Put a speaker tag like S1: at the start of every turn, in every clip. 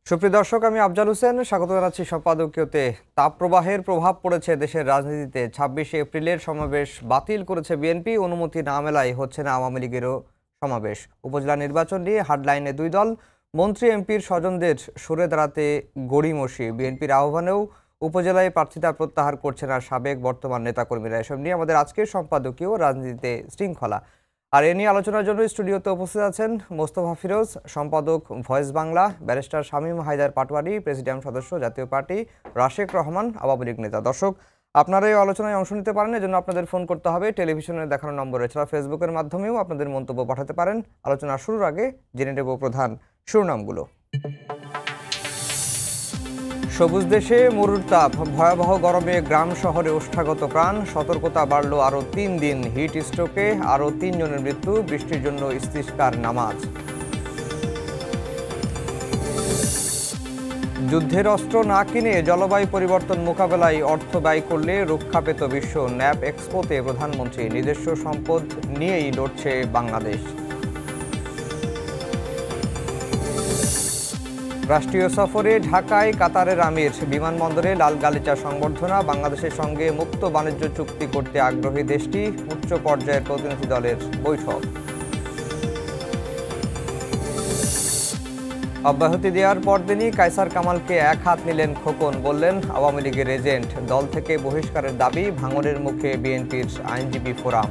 S1: সুপ্রিয় দর্শক, আমি আফজাল হোসেন স্বাগত জানাচ্ছি সম্পাদকীয়তে। তাপপ্রবাহের প্রভাব পড়েছে দেশের রাজনীতিতে। ২৬শে এপ্রিলের সমাবেশ বাতিল করেছে বিএনপি। অনুমতি না মেলায় হচ্ছে না আওয়ামী লীগেরও সমাবেশ। উপজেলা নির্বাচন নিয়ে হার্ডলাইনে দুই দল। মন্ত্রী এমপির স্বজনদের সরে দাঁড়াতে গড়িমসি। বিএনপির আহ্বানেও উপজেলায় প্রার্থিতা প্রত্যাহার করছে না সাবেক বর্তমান নেতাকর্মীরা। এসব নিয়ে আমাদের আজকের সম্পাদকীয় রাজনীতিতে শৃঙ্খলা। আর এ নিয়ে আলোচনার জন্য স্টুডিওতে উপস্থিত আছেন মোস্তফা ফিরোজ, সম্পাদক voice Bangla; barrister Shamim Haider Patwari, presidium সদস্য জাতীয় পার্টি; রাশেক রহমান, আওয়ামী লীগ নেতা। দর্শক, আপনারা এই আলোচনায় অংশ নিতে পারেন, এজন্য আপনাদের ফোন করতে হবে টেলিভিশনে দেখানো নম্বরে। এছাড়া ফেসবুকের মাধ্যমেও আপনাদের মন্তব্য পাঠাতে পারেন। আলোচনা শুরুর আগে জেনে নেব প্রধান শিরোনামগুলো। সবুজ দেশে মরুর তাপ, ভয়াবহ গরমে গ্রাম শহরে ওষ্ঠাগত প্রাণ। সতর্কতা বাড়ল আরও ৩ দিন। হিট স্ট্রোকে আরও ৩ জনের মৃত্যু। বৃষ্টির জন্য ইস্তিসকার নামাজ। যুদ্ধের অস্ত্র না কিনে জলবায়ু পরিবর্তন মোকাবেলায় অর্থ ব্যয় করলে রক্ষা পেত বিশ্ব। ন্যাপ এক্সপোতে প্রধানমন্ত্রী। নিজস্ব সম্পদ নিয়েই লড়ছে বাংলাদেশ। রাষ্ট্রীয় সফরে ঢাকায় কাতারের আমির। বিমানবন্দরে লাল গালিচা সংবর্ধনা। বাংলাদেশের সঙ্গে মুক্ত বাণিজ্য চুক্তি করতে আগ্রহী দেশটি। উচ্চ পর্যায়ের প্রতিনিধি দলের বৈঠক। অব্যাহতি দেওয়ার পরদিনই কায়সার কামালকে এক হাত নিলেন খোকন। বললেন আওয়ামী লীগের এজেন্ট। দল থেকে বহিষ্কারের দাবি। ভাঙনের মুখে বিএনপির আইনজীবী ফোরাম।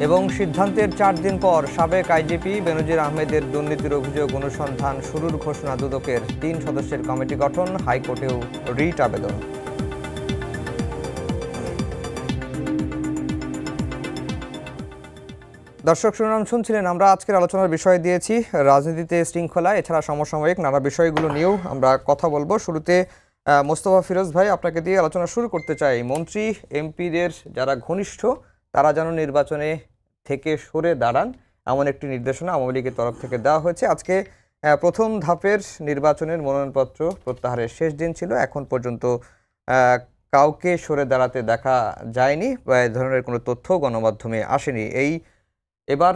S1: এবং সিদ্ধান্তের ৪ দিন পর সাবেক আইজিপি বেনজির আহমেদের দুর্নীতির অভিযোগ অনুসন্ধান শুরুর ঘোষণা দুদকের। ৩ সদস্যের কমিটি গঠন। হাইকোর্টেও রিট আবেদন। দর্শক, শিরোনাম শুনছিলেন। আমরা আজকের আলোচনার বিষয় দিয়েছি রাজনীতিতে শৃঙ্খলা। এছাড়া সমসাময়িক নানা বিষয়গুলো নিয়েও আমরা কথা বলবো। শুরুতে মোস্তফা ফিরোজ ভাই, আপনাকে দিয়ে আলোচনা শুরু করতে চাই। মন্ত্রী এমপিদের যারা ঘনিষ্ঠ তারা যেন নির্বাচনে থেকে সরে দাঁড়ান, এমন একটি নির্দেশনা আওয়ামী লীগের তরফ থেকে দেওয়া হয়েছে। আজকে প্রথম ধাপের নির্বাচনের মনোনয়নপত্র প্রত্যাহারের শেষ দিন ছিল। এখন পর্যন্ত কাউকে সরে দাঁড়াতে দেখা যায়নি বা এ ধরনের কোনো তথ্য গণমাধ্যমে আসেনি। এবার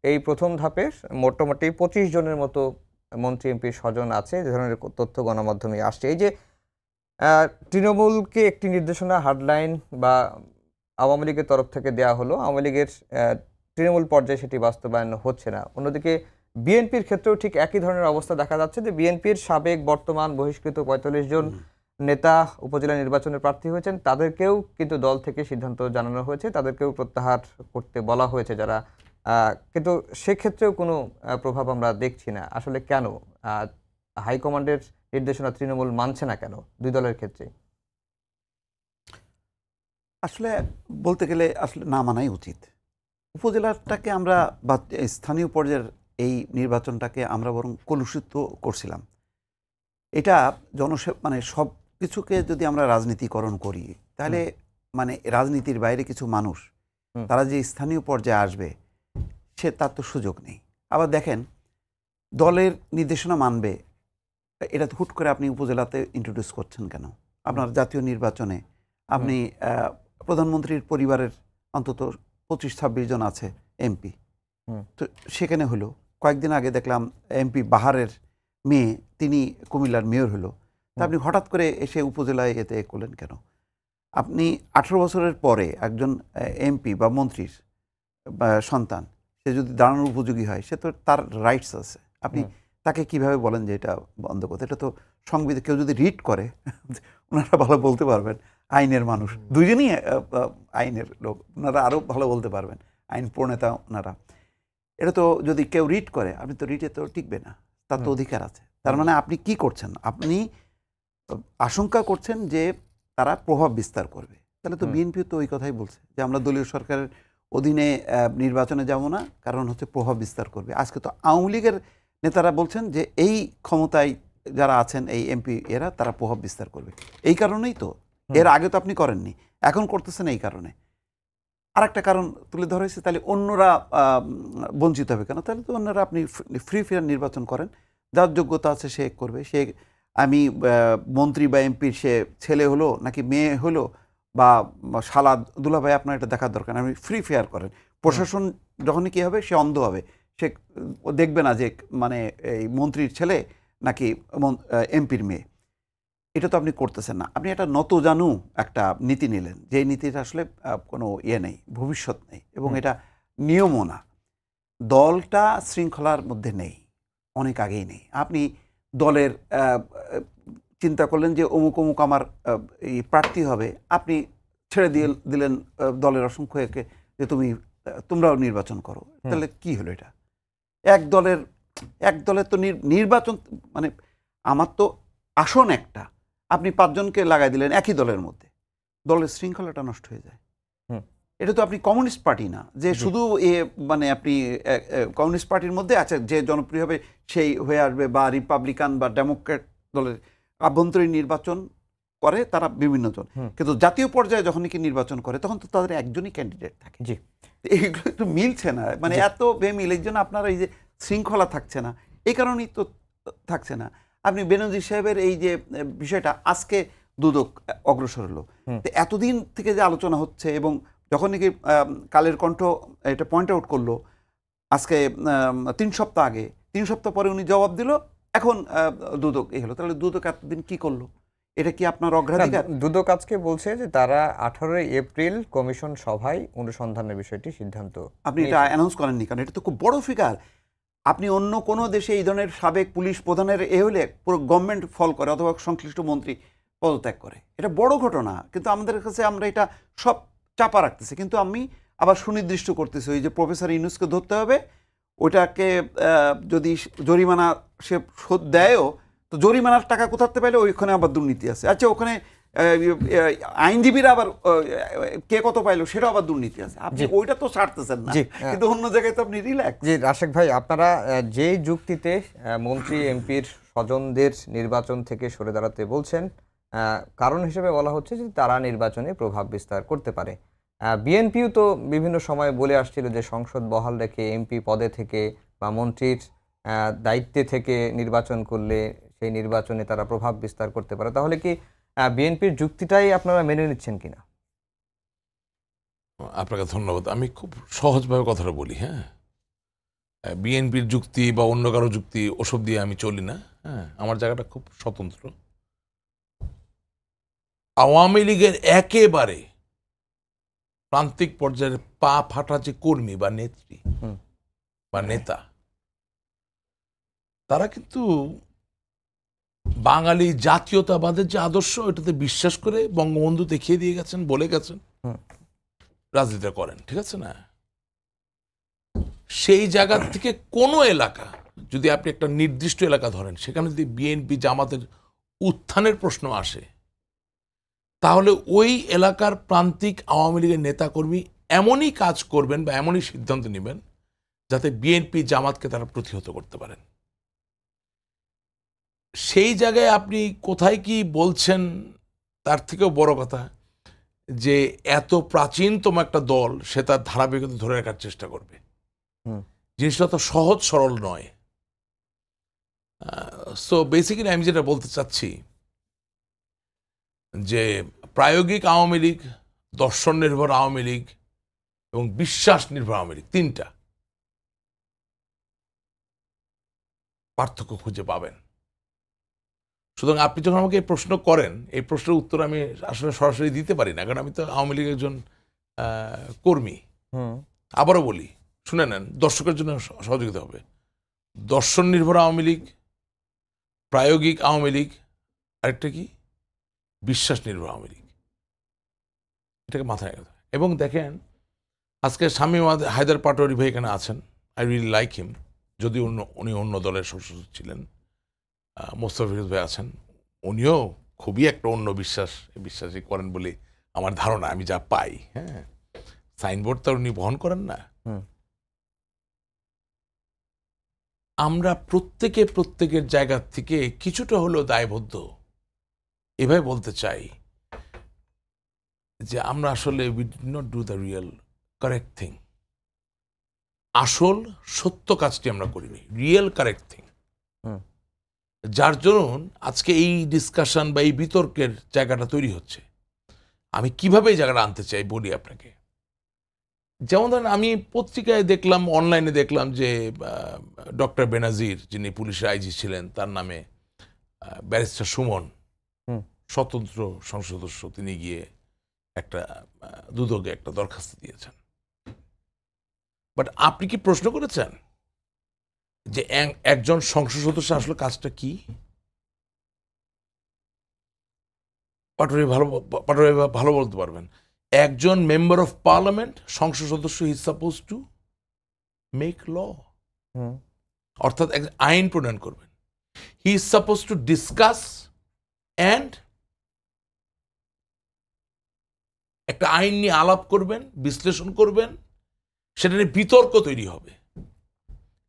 S1: এই প্রথম ধাপের মোটামুটি ২৫ জনের মতো মন্ত্রী এমপির স্বজন আছে, এ ধরনের তথ্য গণমাধ্যমে আসছে। এই যে তৃণমূলকে একটি নির্দেশনা হার্ডলাইন বা আওয়ামী লীগের তরফ থেকে দেওয়া হলো, আওয়ামী লীগের তৃণমূল পর্যায়ে সেটি বাস্তবায়ন হচ্ছে না। অন্যদিকে বিএনপির ক্ষেত্রেও ঠিক একই ধরনের অবস্থা দেখা যাচ্ছে যে বিএনপির সাবেক বর্তমান বহিষ্কৃত ৪৫ জন নেতা উপজেলা নির্বাচনের প্রার্থী হয়েছেন, তাদেরকেও কিন্তু দল থেকে সিদ্ধান্ত জানানো হয়েছে, তাদেরকেও প্রত্যাহার করতে বলা হয়েছে যারা। কিন্তু সেক্ষেত্রেও কোনো প্রভাব আমরা দেখছি না। আসলে কেন হাইকমান্ডের নির্দেশনা তৃণমূল মানছে না কেন দুই দলের ক্ষেত্রে?
S2: আসলে বলতে গেলে আসলে না মানাই উচিত। উপজেলাটাকে আমরা বা স্থানীয় পর্যায়ের এই নির্বাচনটাকে আমরা বরং কলুষিত করছিলাম। এটা মানে সব কিছুকে যদি আমরা রাজনীতিকরণ করি, তাহলে মানে রাজনীতির বাইরে কিছু মানুষ তারা যে স্থানীয় পর্যায়ে আসবে তার তো সুযোগ নেই। আবার দেখেন, দলের নির্দেশনা মানবে এটা তো হুট করে আপনি উপজেলাতে ইন্ট্রোডিউস করছেন কেন? আপনার জাতীয় নির্বাচনে আপনি প্রধানমন্ত্রীর পরিবারের অন্তত ২৫-২৬ জন আছে এমপি, তো সেখানে হলো। কয়েকদিন আগে দেখলাম এমপি বাহারের মেয়ে, তিনি কুমিল্লার মেয়র হলো। তা আপনি হঠাৎ করে এসে উপজেলায় এতে করলেন কেন? আপনি ১৮ বছরের পরে একজন এমপি বা মন্ত্রীর সন্তান, সে যদি দাঁড়ানোর উপযোগী হয়, সে তো তার রাইটস আছে। আপনি তাকে কিভাবে বলেন যে এটা বন্ধ করতে? এটা তো সংবিধান, কেউ যদি রিড করে ওনারা ভালো বলতে পারবেন, আইনের মানুষ, দুজনই আইনের লোক, ওনারা আরও ভালো বলতে পারবেন, আইন প্রণেতা ওনারা। এটা তো যদি কেউ রিড করে, আপনি তো রিডে তো টিকবে না, তার তো অধিকার আছে। তার মানে আপনি কি করছেন? আপনি আশঙ্কা করছেন যে তারা প্রভাব বিস্তার করবে। তাহলে তো বিএনপি তো ওই কথাই বলছে যে আমরা দলীয় সরকারের অধীনে নির্বাচনে যাব না, কারণ হচ্ছে প্রভাব বিস্তার করবে। আজকে তো আওয়ামী লীগের নেতারা বলছেন যে এই ক্ষমতায় যারা আছেন, এই এমপি এরা, তারা প্রভাব বিস্তার করবে। এই কারণেই তো, এর আগে তো আপনি করেননি, এখন করতেছেন এই কারণে। আর একটা কারণ তুলে ধরা হয়েছে, তাহলে অন্যরা বঞ্চিত হবে কেন? তাহলে তো অন্যরা আপনি ফ্রি ফেয়ার নির্বাচন করেন, যার যোগ্যতা আছে সে করবে। সে আমি মন্ত্রী বা এমপির সে ছেলে হলো নাকি মেয়ে হলো বা শালা দুলাভাই, আপনার এটা দেখার দরকার। আপনি ফ্রি ফেয়ার করেন। প্রশাসন যখনই কী হবে, সে অন্ধ হবে, সে দেখবে না যে মানে এই মন্ত্রীর ছেলে নাকি এমপির মেয়ে। এটা তো আপনি করতেছেন না। আপনি একটা নতজানু একটা নীতি নিলেন, যে নীতিটা আসলে কোনো নেই, ভবিষ্যৎ নেই, এবং এটা নিয়মও না। দলটা শৃঙ্খলার মধ্যে নেই, অনেক আগেই নেই। আপনি দলের চিন্তা করলেন যে অমুক অমুক আমার এই প্রার্থী হবে, আপনি ছেড়ে দিলেন দলের অসংখ্য একে যে তোমরাও নির্বাচন করো। তাহলে কি হলো? এটা এক দলের তো নির্বাচন, মানে আমার তো আসন একটা, আপনি 5 জনকে লাগাই দিলেন একই দলের মধ্যে, দলের শৃঙ্খলাটা নষ্ট হয়ে যায়। এটা তো আপনি কমিউনিস্ট পার্টি না যে শুধু মানে আপনি কমিউনিস্ট পার্টির মধ্যে আছে যে জনপ্রিয় হবে সেই হয়ে আসবে, বা রিপাবলিকান বা ডেমোক্র্যাট দলের আভ্যন্তরীণ নির্বাচন করে তারা বিভিন্ন জন, কিন্তু জাতীয় পর্যায়ে যখন কি নির্বাচন করে তখন তো তাদের একজনই ক্যান্ডিডেট থাকে। এইগুলো একটু মিলছে না, মানে এত বেমিল। এই জন্য আপনার এই যে শৃঙ্খলা থাকছে না, এই কারণেই তো থাকছে না। আপনি বেনজির সাহেবের এই যে বিষয়টা আজকে দুদক অগ্রসর হলো, এতদিন থেকে যে আলোচনা হচ্ছে, এবং যখন নাকি কালের কণ্ঠ এটা পয়েন্ট আউট করলো আজকে 3 সপ্তাহ আগে, 3 সপ্তাহ পরে উনি জবাব দিল, এখন দুদক এই হলো। তাহলে দুদক এতদিন কি করলো? এটা কি আপনার অগ্রাধিকার?
S1: দুদক আজকে বলছে যে তারা 18 এপ্রিল কমিশন সভায় অনুসন্ধানের বিষয়টি সিদ্ধান্ত।
S2: আপনি এটা অ্যানাউন্স করেননি, কারণ এটা তো খুব বড় ফিগার। আপনি অন্য কোনো দেশে এই ধরনের সাবেক পুলিশ প্রধানের হলে পুরো গভর্নমেন্ট ফল করে অথবা সংশ্লিষ্ট মন্ত্রী পদত্যাগ করে, এটা বড় ঘটনা। কিন্তু আমাদের কাছে আমরা এটা সব চাপা রাখতেছি, কিন্তু আমি আবার সুনির্দিষ্ট করতেছি ওই যে প্রফেসর ইউনুসকে ধরতে হবে, ওইটাকে যদি জরিমানা সে শোধ দেয়ও, তো জরিমানার টাকা কোথাতে পাইলে ওইখানে আবার দুর্নীতি আছে। আচ্ছা, ওখানে আইনজীবীরা আবার কে কত পাইলো সেটা আবার দুর্নীতি আছে। আপনি ওইটা তো ছাড়তেছেন না, কিন্তু অন্য জায়গায় তো আপনি রিল্যাক্স।
S1: জি রাশেক ভাই, আপনারা যেই যুক্তিতে মন্ত্রী এমপির স্বজনদের নির্বাচন থেকে সরে দাঁড়াতে বলছেন, কারণ হিসেবে বলা হচ্ছে যে তারা নির্বাচনে প্রভাব বিস্তার করতে পারে। বিএনপিও তো বিভিন্ন সময় বলে আসছিল যে সংসদ বহাল রেখে এমপি পদে থেকে বা মন্ত্রীর দায়িত্বে থেকে নির্বাচন করলে সেই নির্বাচনে তারা প্রভাব বিস্তার করতে পারে। তাহলে কি বিএনপির যুক্তিটাই আপনারা মেনে নিচ্ছেন কিনা?
S3: আপনাকে ধন্যবাদ। আমি খুব সহজভাবে কথাটা বলি। হ্যাঁ, বিএনপির যুক্তি বা অন্য কারো যুক্তি ওসব দিয়ে আমি চলি না। হ্যাঁ, আমার জায়গাটা খুব স্বতন্ত্র। আওয়ামী লীগের একেবারে প্রান্তিক পর্যায়ের পা ফাটা যে কর্মী বা নেত্রী বা নেতা, তারা কিন্তু বাঙালি জাতীয়তাবাদের যে আদর্শ, এটাতে বিশ্বাস করে বঙ্গবন্ধু দেখিয়ে দিয়ে গেছেন, বলে গেছেন, রাজনীতি করেন। ঠিক আছে না? সেই জায়গা থেকে কোনো এলাকা, যদি আপনি একটা নির্দিষ্ট এলাকা ধরেন, সেখানে যদি বিএনপি জামাতের উত্থানের প্রশ্ন আসে, তাহলে ওই এলাকার প্রান্তিক আওয়ামী লীগের নেতাকর্মী এমনই কাজ করবেন বা এমনই সিদ্ধান্ত নেবেন যাতে বিএনপি জামাতকে তারা প্রতিহত করতে পারেন। সেই জায়গায় আপনি কোথায় কি বলছেন, তার থেকেও বড় কথা যে এত প্রাচীনতম একটা দল সে তার ধারাবাহিকতা ধরে রাখার চেষ্টা করবে। জিনিসটা তো সহজ সরল নয়। সো বেসিক্যালি আমি যেটা বলতে চাচ্ছি যে প্রায়োগিক আওয়ামী লীগ, দর্শন নির্ভর আওয়ামী লীগ এবং বিশ্বাস নির্ভর আওয়ামী লীগ, তিনটা পার্থক্য খুঁজে পাবেন। সুতরাং আপনি যখন আমাকে এই প্রশ্ন করেন, এই প্রশ্নের উত্তর আমি আসলে সরাসরি দিতে পারি না, কারণ আমি তো আওয়ামী লীগের একজন কর্মী। আবারও বলি, শুনে নেন, দর্শকের জন্য সহযোগিতা হবে। দর্শন নির্ভর আওয়ামী লীগ, প্রায়োগিক আওয়ামী লীগ, আরেকটা কি বিশ্বাস নির্ভর আওয়ামী লীগ, এটাকে মাথায় রাখতে। এবং দেখেন, আজকে শামীম হায়দার পাটোয়ারি ভাই এখানে আছেন, আই রিয়েলি লাইক হিম, যদি উনি অন্য দলের সদস্য ছিলেন। মোস্তাফিজ ভাই আছেন, উনিও খুবই একটা অন্য বিশ্বাসী করেন বলে আমার ধারণা, আমি যা পাই। হ্যাঁ, সাইনবোর্ড তো উনি বহন করেন না। আমরা প্রত্যেকের জায়গা থেকে কিছুটা হলেও দায়বদ্ধ। এভাবে বলতে চাই যে আমরা আসলে we did not do the real correct thing. আসল সত্য কাজটি আমরা করিনি, রিয়েল কারেক্ট থিং। যার জন্য আজকে এই ডিসকাশন বা এই বিতর্কের জায়গাটা তৈরি হচ্ছে। আমি কিভাবে এই জায়গাটা আনতে চাই বলি আপনাকে। যেমন ধরেন আমি পত্রিকায় দেখলাম, অনলাইনে দেখলাম যে ডক্টর বেনাজির যিনি পুলিশের আইজি ছিলেন তার নামে ব্যারিস্টার সুমন
S1: হুম।
S3: স্বতন্ত্র সংসদ সদস্য তিনি গিয়ে একটা দুদকে একটা দরখাস্ত দিয়েছেন। বাট আপনি কি প্রশ্ন করেছেন যে একজন সংসদ সদস্য আসলে কাজটা কি? পাটোয়ারি ভালো বলতে পারবেন। একজন মেম্বার অফ পার্লামেন্ট, সংসদ সদস্য, হি সাপোজ টু মেক ল,
S1: হুম।
S3: অর্থাৎ আইন প্রণয়ন করবেন। He is suppose to discuss and একটা আইন নিয়ে আলাপ করবেন, বিশ্লেষণ করবেন, সেটা নিয়ে বিতর্ক তৈরি হবে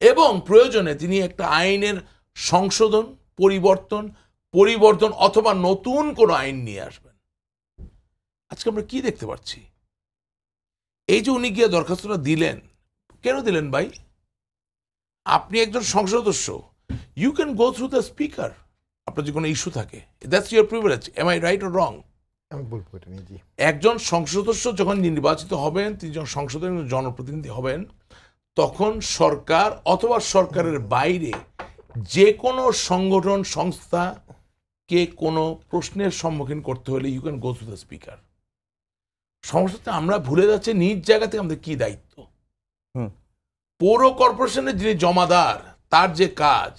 S3: এবং প্রয়োজনে তিনি একটা আইনের সংশোধন, পরিবর্তন অথবা নতুন কোনো আইন নিয়ে আসবেন। আজকে আমরা কি দেখতে পাচ্ছি? এই যে উনি গিয়ে দরখাস্তটা দিলেন, কেন দিলেন ভাই? আপনি একজন সংসদ সদস্য, you can go through the speaker, আপনার যে কোনো ইস্যু থাকে, that's your privilege. Am I right or wrong?
S4: আমি বলবো এটা নিয়ে, জি।
S3: একজন সংসদ সদস্য যখন নির্বাচিত হবেন, তিনি যখন সংসদের জনপ্রতিনিধি হবেন, তখন সরকার অথবা সরকারের বাইরে যে কোনো সংগঠন সংস্থাকে কোনো প্রশ্নের সম্মুখীন করতে হলে you can go to the speaker. সমস্যাটা আমরা ভুলে যাচ্ছি নিজ জায়গা থেকে আমাদের কি দায়িত্ব।
S1: হুম।
S3: পৌর কর্পোরেশনের যিনি জমাদার, তার যে কাজ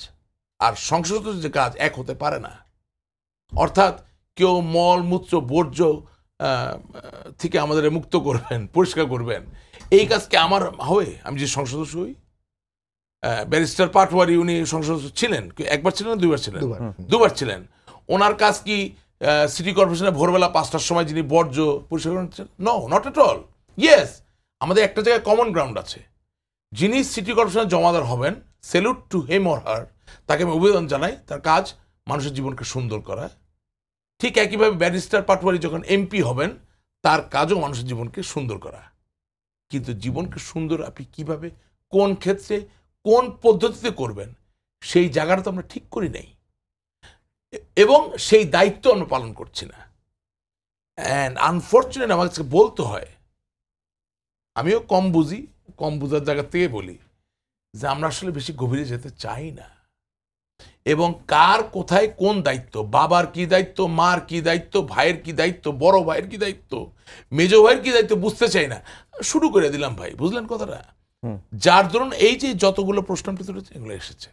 S3: আর সংসদ সদস্যের যে কাজ এক হতে পারে না। অর্থাৎ কেউ মলমূত্র বর্জ্য থেকে আমাদের মুক্ত করবেন, পরিষ্কার করবেন, এই কাজ কি আমার হবে? আমি যে সংসদ সদস্য হই। ব্যারিস্টার পাটোয়ারি উনি সংসদ সদস্য ছিলেন, একবার ছিলেন না দুইবার ছিলেন? দুবার ছিলেন। ওনার কাজ কি সিটি কর্পোরেশনে ভোরবেলা 5টার সময় যিনি বর্জ্য পরিষ্কার করেন? No, not at all. Yes, আমাদের একটা জায়গায় কমন গ্রাউন্ড আছে। যিনি সিটি কর্পোরেশনের জমাদার হবেন, salute to him or her, তাকে আমি অভিনন্দন জানাই। তার কাজ মানুষের জীবনকে সুন্দর করা। ঠিক একইভাবে ব্যারিস্টার পাটোয়ারি যখন এমপি হবেন, তার কাজও মানুষের জীবনকে সুন্দর করা। কিন্তু জীবনকে সুন্দর আপনি কিভাবে, কোন ক্ষেত্রে, কোন পদ্ধতিতে করবেন, সেই জায়গাটা তো আমরা ঠিক করি নাই এবং সেই দায়িত্ব আমরা পালন করছি না। অ্যান্ড আনফর্চুনেট আমার কাছে বলতে হয়, আমিও কম বুঝি, কম বুঝার জায়গা থেকে বলি যে আমরা আসলে বেশি গভীরে যেতে চাই না এবং কার কোথায় কোন দায়িত্ব, বাবার কি দায়িত্ব, মার কি দায়িত্ব, ভাইয়ের কি দায়িত্ব, বড় ভাইয়ের কি দায়িত্ব, মেজো ভাইয়ের কি দায়িত্ব বুঝতে চাই না। শুরু করে দিলাম ভাই, বুঝলেন কথাটা? যার ধরুন এই যে যতগুলো প্রশ্ন তুলেছে এগুলো এসেছে।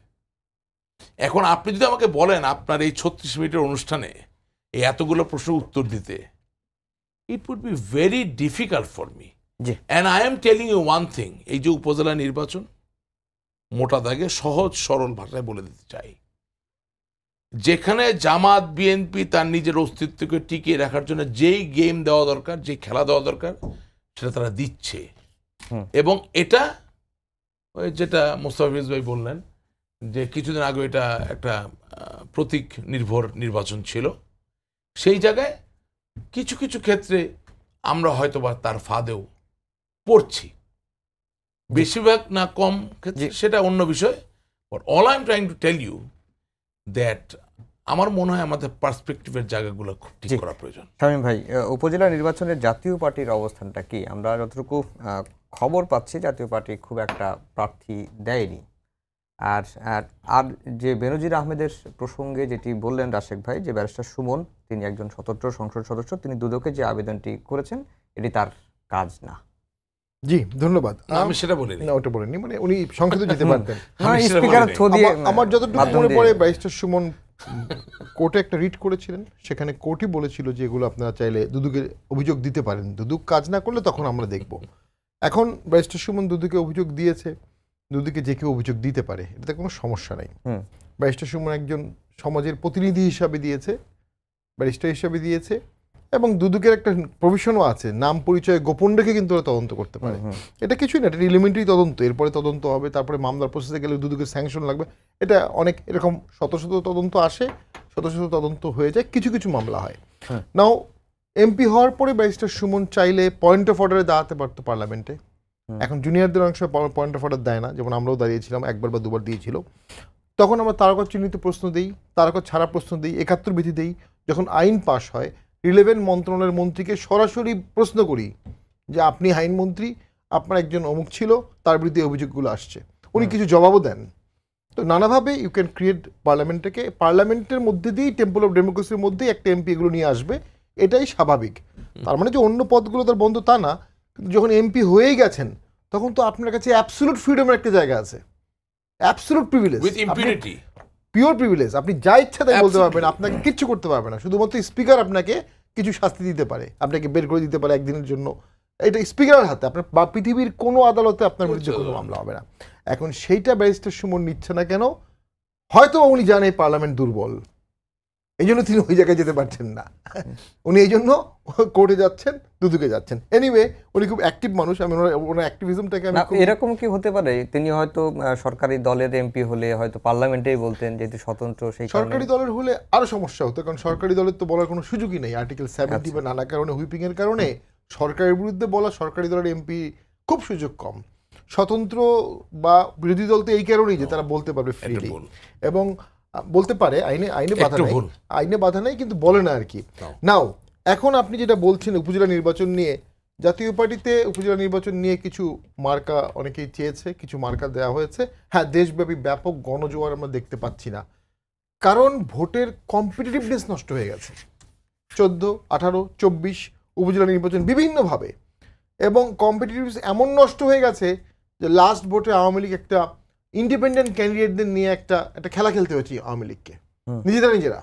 S3: এখন আপনি যদি আমাকে বলেন আপনার এই 36 মিনিটের অনুষ্ঠানে এই এতগুলো প্রশ্নের উত্তর দিতে, it would be very difficult for me. And I am telling you one thing, এই যে উপজেলা নির্বাচন, মোটা দাগে সহজ সরল ভাষায় বলে দিতে চাই, যেখানে জামাত বিএনপি তার নিজের অস্তিত্বকে টিকিয়ে রাখার জন্য যেই গেম দেওয়া দরকার, যে খেলা দেওয়া দরকার, সেটা তারা দিচ্ছে। এবং এটা ওই যেটা মোস্তাফিজ ভাই বললেন যে কিছুদিন আগে এটা একটা প্রতীক নির্ভর নির্বাচন ছিল, সেই জায়গায় কিছু কিছু ক্ষেত্রে আমরা হয়তোবা তার ফাঁদেও পড়ছি, বেশিরভাগ না কম ক্ষেত্রে সেটা অন্য বিষয়। But all I am trying to tell you that আমার মনে হয় আমাদের পার্সপেক্টিভের জায়গাগুলো খুব ঠিক করা প্রয়োজন।
S1: শামীম ভাই, উপজেলা নির্বাচনে জাতীয় পার্টির অবস্থানটা কি? আমরা যতটুকু খবর পাচ্ছি, জাতীয় পার্টি খুব একটা প্রার্থী দেয়নি। আর আর যে বেনজির আহমেদের প্রসঙ্গে যেটি বললেন রাশেক ভাই, যে ব্যারিস্টার সুমন তিনি একজন স্বতন্ত্র সংসদ সদস্য, তিনি দুদকে যে আবেদনটি করেছেন এটি তার কাজ না।
S4: জি, ধন্যবাদ।
S3: আমি সেটা বলিনি।
S4: না, ওটা বলিনি, মানে উনি সংসদে যেতে পারতেন। আমার যতটুকু মনে পড়ে, ব্যারিস্টার সুমন কোর্টে একটা রিট করেছিলেন, সেখানে কোর্টই বলেছিল যে এগুলো আপনারা চাইলে দুদকের অভিযোগ দিতে পারেন, দুদক কাজ না করলে তখন আমরা দেখব। এখন ব্যারিস্টার সুমন দুদকে অভিযোগ দিয়েছে, দুদকে যে কেউ অভিযোগ দিতে পারে, এটাতে কোনো সমস্যা নেই। ব্যারিস্টার সুমন একজন সমাজের প্রতিনিধি হিসাবে দিয়েছে, ব্যারিস্টার হিসাবে দিয়েছে, এবং দুদকের একটা প্রভিশনও আছে, নাম পরিচয় গোপন রেখে কিন্তু ওরা তদন্ত করতে পারে। এটা কিছুই না, এটা এলিমেন্টারি তদন্ত, এরপরে তদন্ত হবে, তারপরে মামলার প্রসেসে গেলে দুদকের স্যাংশন লাগবে। এটা অনেক এরকম শত শত তদন্ত আসে, শত শত তদন্ত হয়ে যায়, কিছু কিছু মামলা হয়। নাও এমপি হওয়ার পরে ব্যারিস্টার সুমন চাইলে পয়েন্ট অফ অর্ডারে দাঁড়াতে পারতো পার্লামেন্টে। এখন জুনিয়রদের অংশ পয়েন্ট অফ অর্ডার দেয় না, যেমন আমরাও দাঁড়িয়েছিলাম, একবার বা দুবার দিয়েছিল। তখন আমরা তারকা চিহ্নিত প্রশ্ন দিই, তারকা ছাড়া প্রশ্ন দিই, 71 বিধি দিই। যখন আইন পাশ হয়, রিলেভেন্ট মন্ত্রণালয়ের মন্ত্রীকে সরাসরি প্রশ্ন করি যে আপনি আইনমন্ত্রী, আপনার একজন অমুক ছিল, তার বিরুদ্ধে এই অভিযোগগুলো আসছে, উনি কিছু জবাবও দেন। তো নানাভাবে ইউ ক্যান ক্রিয়েট পার্লামেন্টটাকে, পার্লামেন্টের মধ্যে দিয়েই টেম্পল অফ ডেমোক্রেসির মধ্যেই একটা এমপি এগুলো নিয়ে আসবে, এটাই স্বাভাবিক। তার মানে যে অন্য পদগুলো তার বন্ধ তা না, কিন্তু যখন এমপি হয়েই গেছেন তখন তো আপনার কাছে অ্যাবসলিউট ফ্রিডমের একটা জায়গা আছে, absolute privilege,
S3: with impunity,
S4: pure privilege. আপনি যা ইচ্ছা তাই বলতে পারবেন, আপনাকে কিচ্ছু করতে পারবে না, শুধুমাত্র স্পিকার আপনাকে কিছু শাস্তি দিতে পারে, আপনাকে বের করে দিতে পারে একদিনের জন্য, এটা স্পিকারের হাতে। আপনার বা পৃথিবীর কোনো আদালতে আপনার বিরুদ্ধে কোনো মামলা হবে না। এখন সেইটা ব্যারিস্টার সুমন নিচ্ছে না কেন? হয়তো উনি জানে পার্লামেন্ট দুর্বল, এই জন্য তিনি ওই জায়গায় যেতে পারছেন না, উনি এই জন্য কোর্টে যাচ্ছেন, দুদকে যাচ্ছেন। এনিওয়ে উনি খুব অ্যাক্টিভ মানুষ, আমি ওনার অ্যাক্টিভিজমটাকে আমি
S1: এরকম কি হতে পারে তিনি হয়তো সরকারি দলের এমপি হলে হয়তো পার্লামেন্টেই বলতেন, যেহেতু স্বতন্ত্র, সেই
S4: সরকারি দলের হলে আরো সমস্যা হতো, কারণ সরকারি দলের তো বলার কোনো সুযোগই নেই, আর্টিকেল 70 বা নানা কারণে, হুইপিং এর কারণে সরকারের বিরুদ্ধে বলা সরকারি দলের এমপি খুব সুযোগ কম। স্বতন্ত্র বা বিরোধী দল তো এই কারণেই যে তারা বলতে পারবে ফ্রিলি, এবং বলতে পারে, আইনে বাধা নেই, আইনে বাধা নেই, কিন্তু বলে না আর কি। নাও এখন আপনি যেটা বলছেন উপজেলা নির্বাচন নিয়ে, জাতীয় পার্টিতে উপজেলা নির্বাচন নিয়ে কিছু মার্কা অনেকেই চেয়েছে, কিছু মার্কা দেওয়া হয়েছে। হ্যাঁ, দেশব্যাপী ব্যাপক গণজোয়ার আমরা দেখতে পাচ্ছি না, কারণ ভোটের কম্পিটিটিভনেস নষ্ট হয়ে গেছে। 14, 18, 24 উপজেলা নির্বাচন বিভিন্নভাবে, এবং কম্পিটিটিভনেস এমন নষ্ট হয়ে গেছে যে লাস্ট ভোটে আওয়ামী লীগ একটা ইন্ডিপেন্ডেন্ট ক্যান্ডিডেটদের নিয়ে একটা খেলা খেলতে হয়েছে আওয়ামী লীগকে নিজেরা,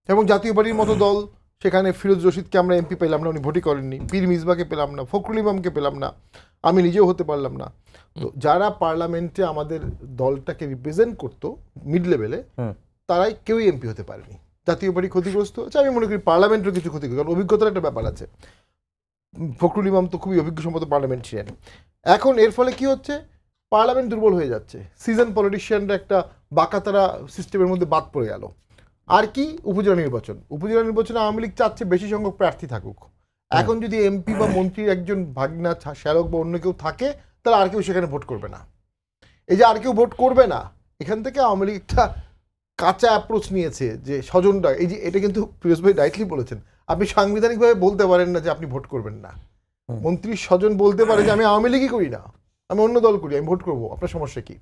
S4: এবং জাতীয় পার্টির মতো দল, সেখানে ফিরোজ রশিদকে আমরা এমপি পেলাম না, উনি ভোটই করেননি, পীর মিসবাকে পেলাম না, ফখরুল ইমামকে পেলাম না, আমি নিজেও হতে পারলাম না। তো যারা পার্লামেন্টে আমাদের দলটাকে রিপ্রেজেন্ট করতো মিড লেভেলে, তারাই কেউই এমপি হতে পারেনি। জাতীয় পার্টি ক্ষতিগ্রস্ত হচ্ছে, আমি মনে করি পার্লামেন্টের কিছু ক্ষতিগ্রস্ত, কারণ অভিজ্ঞতার একটা ব্যাপার আছে। ফখরুল ইমাম তো খুবই অভিজ্ঞ সম্মত পার্লামেন্ট ছিলেন। এখন এর ফলে কি হচ্ছে, পার্লামেন্ট দুর্বল হয়ে যাচ্ছে, সিজন পলিটিশিয়ানরা একটা বাঁকাতারা সিস্টেমের মধ্যে বাদ পড়ে গেল। আর কি উপজেলা নির্বাচনে আওয়ামী লীগ চাচ্ছে বেশি সংখ্যক প্রার্থী থাকুক। এখন যদি এমপি বা মন্ত্রীর একজন ভাগনা, শ্যালক বা অন্য কেউ থাকে, তাহলে আর কেউ সেখানে ভোট করবে না। এই যে আর কেউ ভোট করবে না, এখান থেকে আওয়ামী লীগ একটা কাঁচা অ্যাপ্রোচ নিয়েছে যে স্বজনরা, এই যে এটা কিন্তু ফিরোজ ভাই রাইটলি বলেছেন, আপনি সাংবিধানিকভাবে বলতে পারেন না যে আপনি ভোট করবেন না। মন্ত্রীর স্বজন বলতে পারে যে আমি আওয়ামী লীগই করি না, আমি অন্য দল করি, আমি ভোট করবো, আপনার সমস্যা কি?